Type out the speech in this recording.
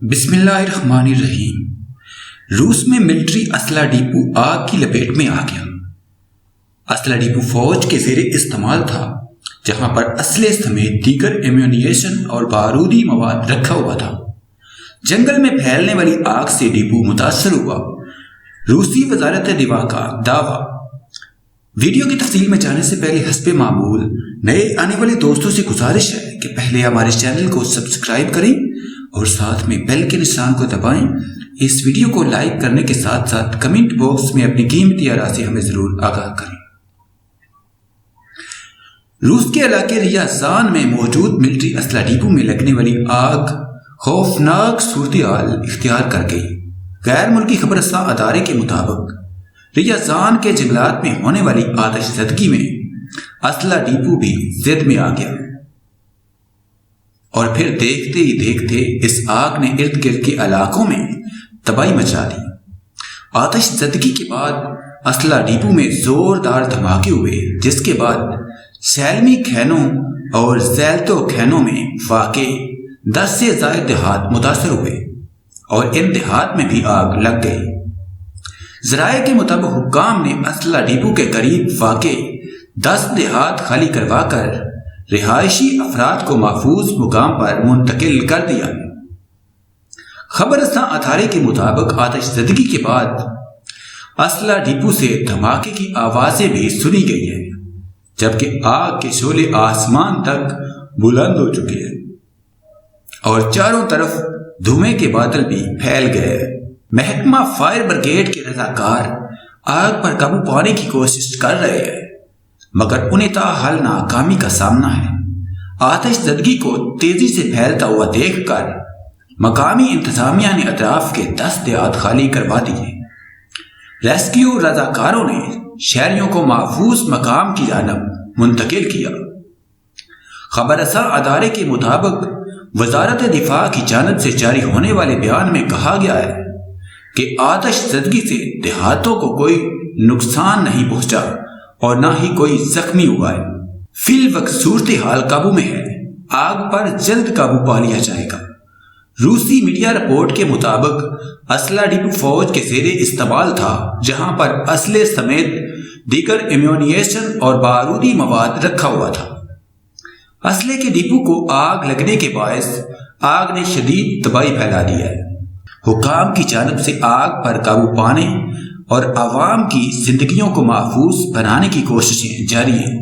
بسم اللہ الرحمن الرحیم۔ روس میں ملٹری اسلحہ ڈیپو آگ کی لپیٹ میں آ گیا۔ اسلحہ ڈیپو فوج کے زیر استعمال تھا، جہاں پر اسلحے سمیت دیگر ایمونیشن اور بارودی مواد رکھا ہوا تھا۔ جنگل میں پھیلنے والی آگ سے ڈیپو متاثر ہوا، روسی وزارت دفاع کا دعویٰ۔ ویڈیو کی تفصیل میں جانے سے پہلے حسب معمول نئے آنے والے دوستوں سے گزارش ہے کہ پہلے ہمارے چینل کو سبسکرائب کریں اور ساتھ میں بیل کے نشان کو دبائیں۔ اس ویڈیو کو لائک کرنے کے ساتھ ساتھ کمنٹ باکس میں اپنی قیمتی آراء سے ہمیں ضرور آگاہ کریں۔ روس کے علاقے ریازان میں موجود ملٹری اسلحہ ڈیپو میں لگنے والی آگ خوفناک صورتحال اختیار کر گئی۔ غیر ملکی خبر رساں ادارے کے مطابق ریازان کے جنگلات میں ہونے والی آتش زدگی میں اسلحہ ڈیپو بھی زد میں آ گیا، اور پھر دیکھتے ہی دیکھتے اس آگ نے ارد گرد کے علاقوں میں تباہی مچا دی۔ آتش زدگی کے بعد اسلحہ ڈیپو میں زوردار دھماکے ہوئے، جس کے بعد سیلمی کھینوں اور زیلتو کھینوں میں واقع 10 سے زائد دیہات متاثر ہوئے اور ان دیہات میں بھی آگ لگ گئی۔ ذرائع کے مطابق حکام نے اسلحہ ڈیپو کے قریب واقع 10 دیہات خالی کروا کر رہائشی افراد کو محفوظ مقام پر منتقل کر دیا۔ خبر رساں ادارے کے مطابق آتش زدگی کے بعد اسلحہ ڈیپو سے دھماکے کی آوازیں بھی سنی گئی ہیں، جبکہ آگ کے شعلے آسمان تک بلند ہو چکے ہیں اور چاروں طرف دھوئیں کے بادل بھی پھیل گئے ہیں۔ محکمہ فائر بریگیڈ کے رضاکار آگ پر قابو پانے کی کوشش کر رہے ہیں، مگر انہیں تاحال ناکامی کا سامنا ہے۔ آتش زدگی کو تیزی سے پھیلتا ہوا دیکھ کر مقامی انتظامیہ نے اطراف کے 10 دیہات خالی کروا دیے۔ ریسکیو رضاکاروں نے شہریوں کو محفوظ مقام کی جانب منتقل کیا۔ خبر رساں ادارے کے مطابق وزارت دفاع کی جانب سے جاری ہونے والے بیان میں کہا گیا ہے کہ آتش زدگی سے دیہاتوں کو کوئی نقصان نہیں پہنچا اور نہ ہی کوئی زخمی ہوا ہے۔ فی الوقت صورتحال قابو میں ہے، آگ پر جلد قابو پا لیا جائے گا۔ روسی میڈیا رپورٹ کے مطابق اسلحہ ڈیپو فوج کے زیر استعمال تھا، جہاں پر اسلحے سمیت دیگر ایمونیشن اور بارودی مواد رکھا ہوا تھا۔ اسلحے کے ڈیپو کو آگ لگنے کے باعث آگ نے شدید تباہی پھیلا دی ہے۔ حکام کی جانب سے آگ پر قابو پانے اور عوام کی زندگیوں کو محفوظ بنانے کی کوششیں جاری ہیں۔